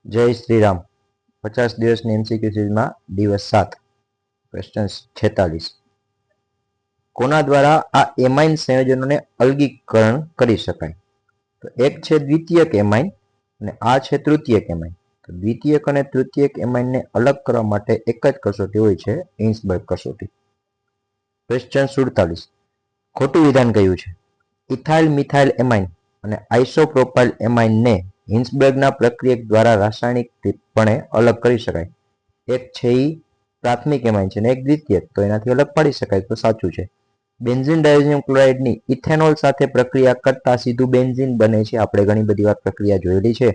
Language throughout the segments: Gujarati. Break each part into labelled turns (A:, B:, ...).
A: जय श्री राम। 50 દિવસની એમસીક્યુ સિરીઝમાં દિવસ 7 ક્વેશ્ચન 46 કોના દ્વારા આ એમાઇન સંયોજનોને અલગીકરણ કરી શકાય? તો એક છે દ્વિતીયક એમાઇન અને આ છે તૃતીયક એમાઇન. તો દ્વિતીયક અને તૃતીયક એમાઇનને અલગ કરવા માટે એક જ કસોટી હોય છે, હિન્સબર્ગ કસોટી. ક્વેશ્ચન 47 ખોટું વિધાન કયું છે? ઇથાઇલ મિથાઇલ એમાઇન અને આઇસોપ્રોપાઇલ એમાઇનને હિન્સબર્ગના પ્રક્રિયક દ્વારા રાસાયણિકપણે અલગ કરી શકાય. એક છે ઈ પ્રાથમિક એમાઇન છે અને એક દ્વિતીયક, તો એનાથી અલગ પાડી શકાય, તો સાચું છે. બેન્ઝીન ડાયોઝિયમ ક્લોરાઇડની ઇથેનોલ સાથે પ્રક્રિયા કરતા સીધું બેન્ઝીન બને છે. આપણે ઘણી બધી વાર પ્રક્રિયા જોયેલી છે,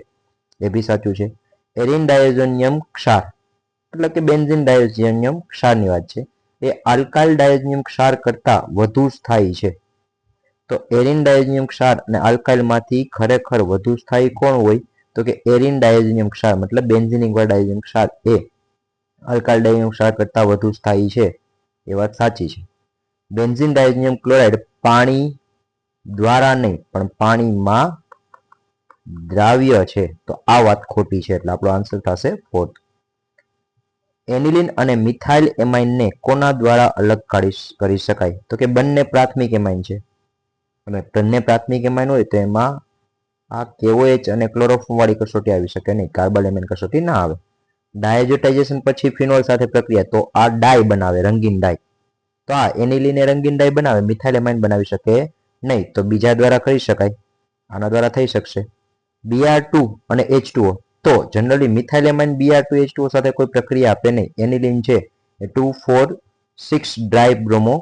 A: એ બી સાચું છે. એરિન ડાયોઝોનિયમ ક્ષાર, એટલે કે બેન્ઝીન ડાયોઝોનિયમ ક્ષારની વાત છે, એ આલ્કાઇલ ડાયોઝોનિયમ ક્ષાર કરતા વધુ સ્થાયી છે. તો એરિન ડાયોઝોનિયમ ક્ષાર અને આલ્કાઇલમાંથી ખરેખર વધુ સ્થાયી કોણ હોય? તો કે એરિન ડાયોઝોનિયમ ક્ષાર, મતલબ બેન્ઝીનિક ડાયોઝોનિયમ ક્ષાર એ આલ્કાઇલ ડાયોઝોનિયમ ક્ષાર કરતા વધુ સ્થાયી છે. એ વાત સાચી છે. બેન્ઝીન ડાયોઝોનિયમ ક્લોરાઇડ પાણી દ્વારા નહીં પણ પાણીમાં દ્રાવ્ય છે, તો આ વાત ખોટી છે, એટલે આપણો આન્સર થશે 4th. એનિલિન અને મિથાઇલ એમાઇનને કોના દ્વારા અલગ કરી શકાય? તો કે બંને પ્રાથમિક એમાઇન છે અને બંને પ્રાથમિક એમાઇન હોય તો એમાં આ KOH અને ક્લોરોફોર્મ વાળી કસોટી આવી શકે નહીં, કાર્બાલેમિન કસોટી ના આવે. ડાયઝોટાઇઝેશન પછી ફિનોલ સાથે પ્રક્રિયા, તો આ ડાય બનાવે, રંગીન ડાય. તો આ એનિલિન એ રંગીન ડાય બનાવે, મિથાઇલ એમાઇન બનાવી શકે નહીં, તો બીજા દ્વારા કરી શકાય, આના દ્વારા થઈ શકશે. Br2 અને H2O, તો generally methyl amine Br2 H2O સાથે કોઈ પ્રક્રિયા આપે નહીં. એનિલિન છે એ 2,4,6 ડ્રાય બ્રોમો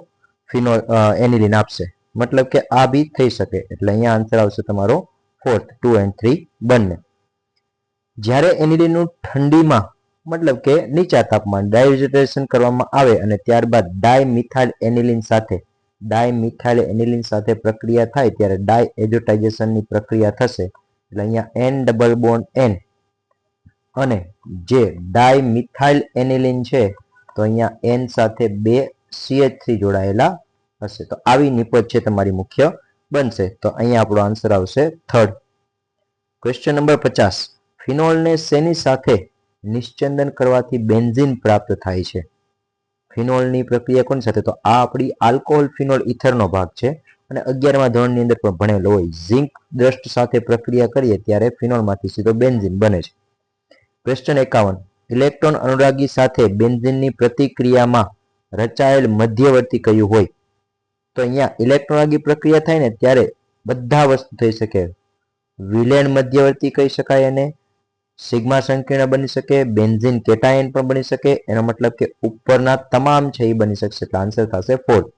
A: ફિનોલ એનિલિન આપશે, મતલબ કે આ બી થઈ શકે, એટલે અહીંયા આન્સર આવશે તમારો 4th. 2 and 3 બંને. જ્યારે એનિલિનનું ઠંડીમાં, મતલબ કે નીચા તાપમાન ડાયઝોટાઇઝેશન કરવામાં આવે અને ત્યારબાદ ડાયમિથાઇલ એનિલિન સાથે પ્રક્રિયા થાય ત્યારે ડાયએઝોટાઇઝેશનની પ્રક્રિયા થશે, એટલે અહીંયા N ડબલ બોન્ડ N અને જે ડાયમિથાઇલ એનિલિન છે તો અહીંયા N સાથે 2 CH3 જોડાયેલા હશે. તો આવી નિપજ છે તમારી મુખ્ય બનશે, તો અહીંયા આપણો આન્સર આવશે 3rd. ક્વેશ્ચન નંબર 50 ફિનોલને શેની સાથે નિશ્ચંદન કરવાથી બેન્ઝીન પ્રાપ્ત થાય છે? ફિનોલની પ્રક્રિયા કોની સાથે? તો આ આપણી આલ્કોહોલ ફિનોલ ઇથરનો ભાગ છે અને 11મા ધોરણની અંદર પણ ભણેલો હોય. ઝિંક દ્રષ્ટ સાથે પ્રક્રિયા કરીએ ત્યારે ફિનોલમાંથી સીધો બેન્ઝીન બને છે. ક્વેશ્ચન 51 ઇલેક્ટ્રોન અનુરાગી સાથે બેન્ઝીનની પ્રતિક્રિયામાં રચાયેલ મધ્યવર્તી કયું હોય? તો અહીંયા ઇલેક્ટ્રોન પ્રક્રિયા થાય ને ત્યારે બધા વસ્તુ થઈ શકે. વિલેન મધ્યવર્તી કહી શકાય, અને સિગ્મા સંકીર્ણ બની શકે, બેન્ઝીન કેટાયન પણ બની શકે, એનો મતલબ કે ઉપરના તમામ છે એ બની શકશે, એટલે આન્સર થશે 4th.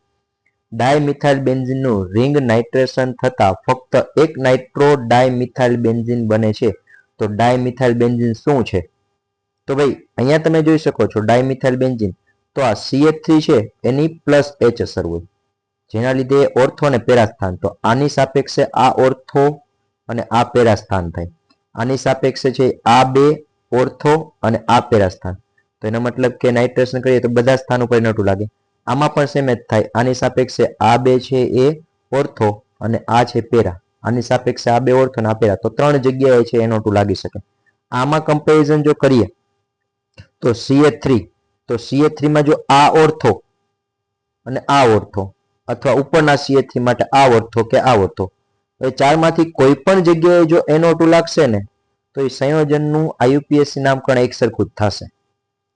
A: ડાયમિથાઇલ બેન્ઝીનનું રિંગ નાઇટ્રેશન થતા ફક્ત એક નાઇટ્રો ડાયમિથાઇલ બેન્ઝીન બને છે, તો ડાયમિથાઇલ બેન્ઝીન શું છે? તો ભાઈ અહીંયા તમે જોઈ શકો છો ડાયમિથાઇલ બેન્ઝીન, તો આ CH3 છે એની પ્લસ H અસર હોય, જેના લીધે ઓર્થો અને પેરા સ્થાન, તો આની સાપેક્ષે આ ઓર્થો અને આ પેરા સ્થાન થાય, આની સાપેક્ષે છે આ બે ઓર્થો અને આ પેરા સ્થાન, તો એનો મતલબ કે નાઇટ્રેશન કરીએ તો બધા સ્થાન ઉપર નોટું લાગે. આમાં પણ સેમ જ થાય, આની સાપેક્ષે આ બે છે એ ઓર્થો અને આ છે પેરા, આની સાપેક્ષે આ બે ઓર્થો અને આ પેરા, તો 3 જગ્યાએ છે એ નોટું લાગી શકે. આમાં કમ્પેરિઝન જો કરીએ તો CH3, તો CH3 માં જો આ ઓર્થો અને આ ઓર્થો, અથવા ઉપરના CH3 માટે આ ઓર્થો કે આ ઓર્થો, એ ચારમાંથી કોઈ પણ જગ્યાએ જો NO2 લાગશે ને તો એ સંયોજનનું IUPAC નામકરણ એક સરખું જ થશે,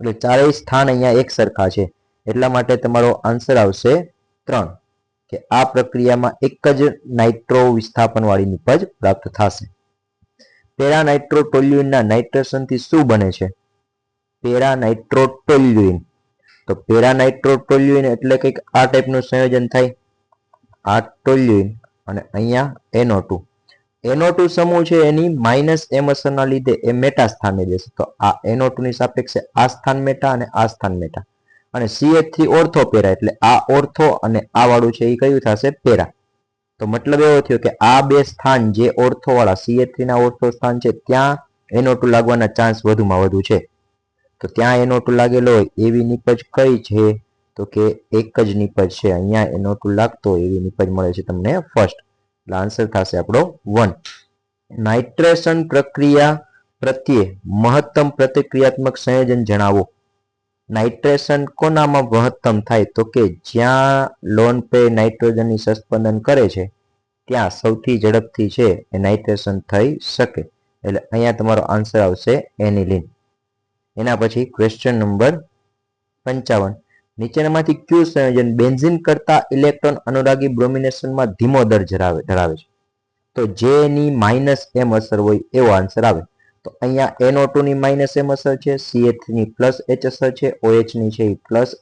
A: એટલે ચારેય સ્થાન અહીંયા એક સરખા છે, એટલા માટે તમારો આન્સર આવશે 3, કે આ પ્રક્રિયામાં એક જ નાઇટ્રો વિસ્થાપન વાળી નિપજ પ્રાપ્ત થશે. પેરા નાઇટ્રોટોલ્યુઇનના નાઇટ્રેશનથી શું બને છે? પેરા નાઇટ્રોટોલ્યુઇન, તો પેરા નાઇટ્રોટોલ્યુઇન એટલે કંઈક આ ટાઈપનું સંયોજન થાય, આ ટોલ્યુઇન અને અહીંયા NO2. NO2 સમૂહ છે એની -M અસરના લીધે એ મેટા સ્થાને બેસે, તો આ NO2 ની સાપેક્ષે આ સ્થાન મેટા અને આ સ્થાન મેટા, અને CH3 ઓર્થો પેરા, એટલે આ ઓર્થો અને આ વાળું છે એ કયું થશે? પેરા. તો મતલબ એવો થયો કે આ બે સ્થાન જે ઓર્થો વાળા CH3 ના ઓર્થો સ્થાન છે ત્યાં NO2 લાગવાના ચાન્સ વધુમાં વધુ છે, તો ત્યાં NO2 લાગેલો હોય એવી નિપજ કઈ છે? તો કે એક જ નિપજ છે, અહીંયા NO2 લાગતો એવી નિપજ મળે છે તમને ફર્સ્ટ, એટલે આન્સર થશે આપણો 1. નાઇટ્રેશન પ્રક્રિયા પ્રત્યે મહત્તમ પ્રતિક્રિયાત્મક સંયોજન જણાવો. નાઇટ્રેશન કોનામાં મહત્તમ થાય તો કે જ્યાં લોન પેર નાઇટ્રોજનની સસ્પેન્શન કરે છે ત્યાં સૌથી ઝડપથી છે એ નાઇટ્રેશન થઈ શકે. એટલે અહીંયા તમારો આન્સર આવશે એનિલિન. એના પછી ક્વેશ્ચન નંબર 55. નીચેનામાંથી કયું સંયોજન બેન્ઝીન કરતા ઇલેક્ટ્રોન અનુરાગી બ્રોમિનેશનમાં ધીમો દર ધરાવે છે? તો જેની -m અસર હોય એવો આન્સર આવે. તો અહીંયા NO2 ની -m અસર છે, CH3 ની +H અસર છે, OH ની છે એ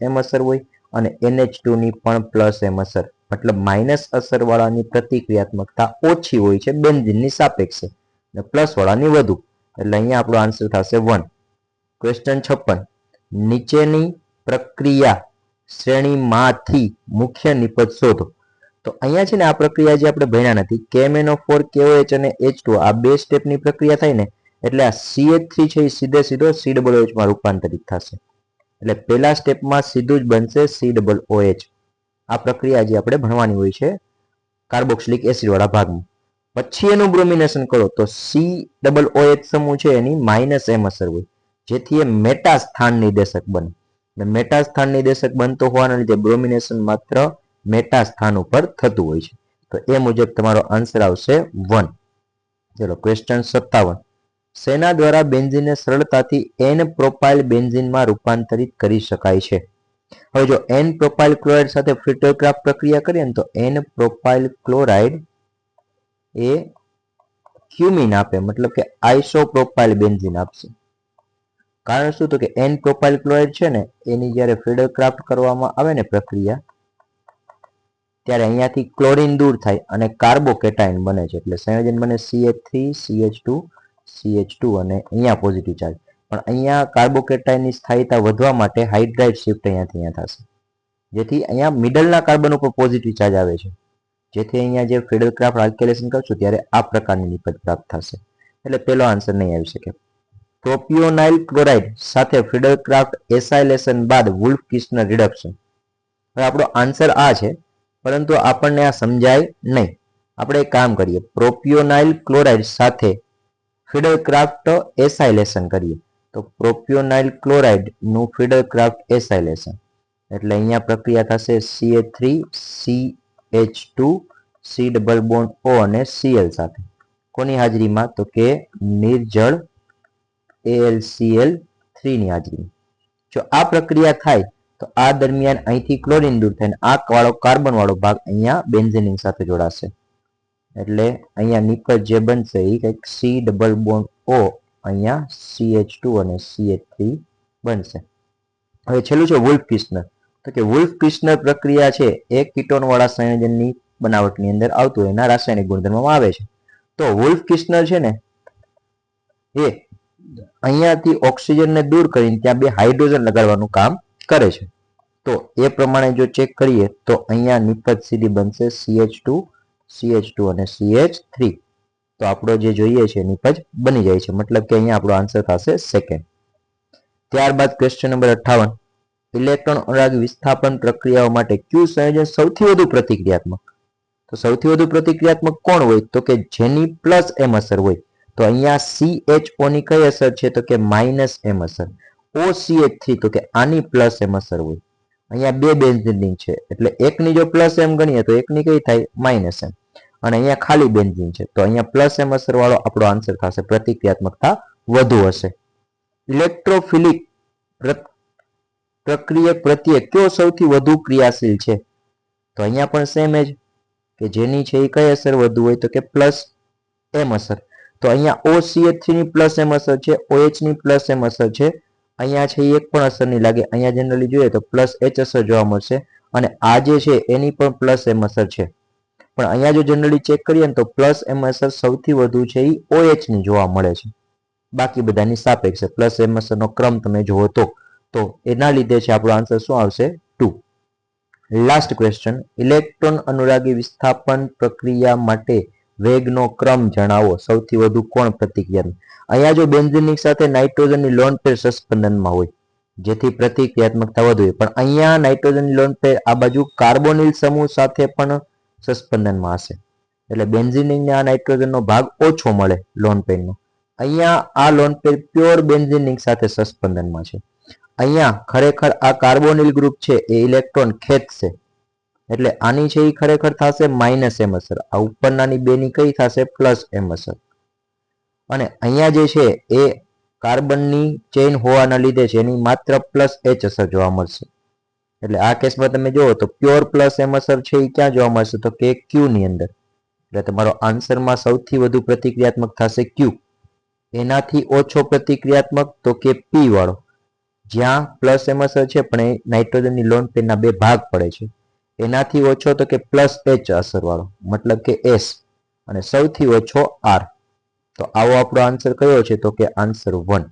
A: +m અસર હોય અને NH2 ની પણ +m અસર. મતલબ માઇનસ અસર વાળાની પ્રતિક્રિયાત્મકતા ઓછી હોય છે બેન્ઝીનની સાપેક્ષે અને પ્લસ વાળાની વધુ. એટલે અહીંયા આપણો આન્સર થશે 1. ક્વેશ્ચન 56. નીચેની પ્રક્રિયા શ્રેણીમાંથી મુખ્ય નિપજ શોધો. તો અહીંયા છે ને આ પ્રક્રિયા જે આપણે ભણ્યા નથી, KMnO4 KOH અને H2 આ બે સ્ટેપની પ્રક્રિયા થાય ને એટલે આ CH3 છે એ સીધો COOH માં રૂપાંતરિત થશે. એટલે પહેલા સ્ટેપમાં સીધું જ બનશે COOH. આ પ્રક્રિયા જે આપણે ભણવાની હોય છે કાર્બોક્સિલિક એસિડ વાળા ભાગમાં. પછી એનું બ્રોમિનેશન કરો તો COOH સમૂહ છે એની -m અસર હોય જેથી એ મેટા સ્થાન નિર્દેશક બને. મેટા સ્થાન નિર્દેશક બનતો હોવાના લીધે બ્રોમિનેશન માત્ર મેટા સ્થાન ઉપર થતું હોય છે. તો એ મુજબ તમારો આન્સર આવશે 1. ચલો ક્વેશ્ચન 57. શેના દ્વારા બેન્ઝીનને સરળતાથી N પ્રોપાઇલ બેન્ઝીનમાં રૂપાંતરિત કરી શકાય છે? હવે જો N પ્રોપાઇલ ક્લોરાઇડ સાથે ફ્રિટોક્રાફ્ટ પ્રક્રિયા કરીએ ને તો N પ્રોપાઇલ ક્લોરાઇડ એ ક્યુમિન આપે, મતલબ કે આઇસોપ્રોપાઇલ બેન્ઝીન આપશે. કારણ શું? તો કે N પ્રોપાઇલ ક્લોરાઇડ છે ને એની જ્યારે ફ્રિટોક્રાફ્ટ કરવામાં આવે ને પ્રક્રિયા ત્યારે અહીંયાથી ક્લોરીન દૂર થાય અને કાર્બોકેટાયન બને છે. એટલે સંયોજન બને CH3 CH2 અને અહીંયા પોઝિટિવ ચાર્જ. પણ અહીંયા કાર્બોકેટાયનની સ્થાયીતા વધવા માટે હાઇડ્રાઇડ શિફ્ટ અહીંયાથી અહીંયા થશે જેથી અહીંયા મિડલના કાર્બન ઉપર પોઝિટિવ ચાર્જ આવે છે જેથી અહીંયા જે ફ્રિડલક્રાફ્ટ આલ્કેલેશન કરશું ત્યારે આ પ્રકારની નિપજ પ્રાપ્ત થશે. એટલે પહેલો આન્સર નહીં આવી શકે. પ્રોપિયોનાઇલ ક્લોરાઇડ સાથે ફ્રિડલક્રાફ્ટ એસાઇલેશન બાદ વુલ્ફ કિર્ચનર રિડક્શન. હવે આપણો આન્સર આ છે પરંતુ આપણને આ સમજાય નહીં. આપણે એક કામ કરીએ, પ્રોપિયોનાઇલ ક્લોરાઇડ સાથે ફ્રિડલક્રાફ્ટ એસાઇલેશન કરીએ. તો પ્રોપિયોનાઇલ ક્લોરાઇડ નું ફ્રિડલક્રાફ્ટ એસાઇલેશન એટલે અહીંયા પ્રક્રિયા થશે CH3 CH2 C double bond O અને Cl સાથે. કોની હાજરીમાં? તો કે નિર્જળ AlCl3 ની હાજરીમાં. જો આ પ્રક્રિયા થાય તો આ દરમિયાન અહીંથી ક્લોરીન દૂર થાય આ વાળો કાર્બન વાળો ભાગ અહીંયા બેન્ઝીન સાથે જોડાશે. એટલે અહીંયા નિપજ જે બનશે એ કંઈક C ડબલ બોન્ડ O અહીંયા CH2 અને CH3 બનશે. હવે છેલ્લું છે વુલ્ફ કિર્ચનર. તો કે વુલ્ફ કિર્ચનર પ્રક્રિયા છે એ કીટોન વાળા સંયોજનની બનાવટની અંદર આવતું એના રાસાયણિક ગુણધર્મમાં આવે છે. તો વુલ્ફ કિર્ચનર છે ને એ અહીંયાથી ઓક્સિજનને દૂર કરીને ત્યાં બે હાઇડ્રોજન લગાડવાનું કામ કરે છે. તો એ પ્રમાણે જો ચેક કરીએ તો અહીંયા નિપજ સીધી બનશે CH2 અને CH3. તો આપણો જે જોઈએ છે નિપજ બની જાય છે, મતલબ કે અહીંયા આપણો આન્સર થશે સેકન્ડ. ત્યારબાદ ક્વેશ્ચન નંબર 58. ઇલેક્ટ્રોન અનુરાગી વિસ્થાપન પ્રક્રિયાઓ માટે કયું સંયોજન સૌથી વધુ પ્રતિક્રિયાત્મક? તો સૌથી વધુ પ્રતિક્રિયાત્મક કોણ હોય? તો કે જેની +m અસર હોય. તો અહીંયા CHO ની કઈ અસર છે? તો કે -m અસર. OCH3 તો કે આની +m અસર હોય. અહીંયા બે બેન્ઝીન રિંગ છે એટલે એકની જો +m ગણીએ તો એકની કઈ થાય? -m. અને અહીંયા ખાલી બેન્ઝીન છે તો અહીંયા +m અસર વાળો આપણો આન્સર થશે. પ્રતિક્રિયાત્મકતા વધુ હશે. ઇલેક્ટ્રોફિલિક પ્રક્રિયા પ્રત્યે કયો સૌથી વધુ ક્રિયાશીલ છે? તો અહીંયા પણ સેમ જ કે જેની છે એ કઈ અસર વધુ હોય? તો કે +m અસર. તો અહીંયા OCH3 ની +m અસર છે, OH ની +m અસર છે. અહીંયા છે એક પણ અસર નહીં લાગે. અહીંયા જનરલી જોઈએ તો +H અસર જોવા મળશે અને આ જે છે એની પણ +m અસર છે. પણ અહીંયા જો જનરલી ચેક કરીએ ને તો +m અસર સૌથી વધુ છે એ OH ની જોવા મળે છે. બાકી બધાની સાપેક્ષે +m અસરનો ક્રમ તમે જુઓ તો એના લીધે છે આપણો આન્સર શું આવશે? 2. Last question. ઇલેક્ટ્રોન અનુરાગી વિસ્થાપન પ્રક્રિયા માટે વેગનો ક્રમ જણાવો. સૌથી વધુ કોણ પ્રતિક્રિયા? અહીંયા જો બેન્ઝીન સાથે નાઇટ્રોજનની લોન પેર સસ્પેન્શનમાં હોય જેથી પ્રતિક્રિયાત્મકતા વધુ હોય, પણ અહીંયા નાઇટ્રોજનની લોન પેર આ બાજુ કાર્બોનિલ સમૂહ સાથે પણ સસ્પેન્શનમાં હશે એટલે બેન્ઝીન આ નાઇટ્રોજનનો ભાગ ઓછો મળે લોન પેરનો. અહીંયા આ lone pair pure benzene ring સાથે સસ્પેન્શનમાં છે. અહીંયા ખરેખર આ કાર્બોનિલ ગ્રુપ છે એ ઇલેક્ટ્રોન ખેંચશે, એટલે આની છે એ ખરેખર થશે માઇનસ એમ અસર, આ ઉપરનાની બેની કઈ થશે પ્લસ એમ અસર. અને અહીંયા જે છે એ કાર્બનની ચેઇન હોવાના લીધે છે એની માત્ર પ્લસ એચ અસર જોવા મળશે. એટલે આ કેસમાં તમે જુઓ તો પ્યોર પ્લસ એમ અસર છે એ ક્યાં જોવા મળશે તો કે ક્યુ ની અંદર. એટલે તમારો આન્સરમાં સૌથી વધુ પ્રતિક્રિયાત્મક થશે ક્યુ. એનાથી ઓછો પ્રતિક્રિયાત્મક તો કે પી વાળો, જ્યાં પ્લસ એમ અસર છે પણ એ નાઇટ્રોજનની લોન પેરના બે ભાગ પડે છે. એનાથી ઓછો તો કે પ્લસ એચ અસર વાળો, મતલબ કે એસ, અને સૌથી ઓછો આર. તો આવો આપણો આન્સર કયો છે તો કે આન્સર 1.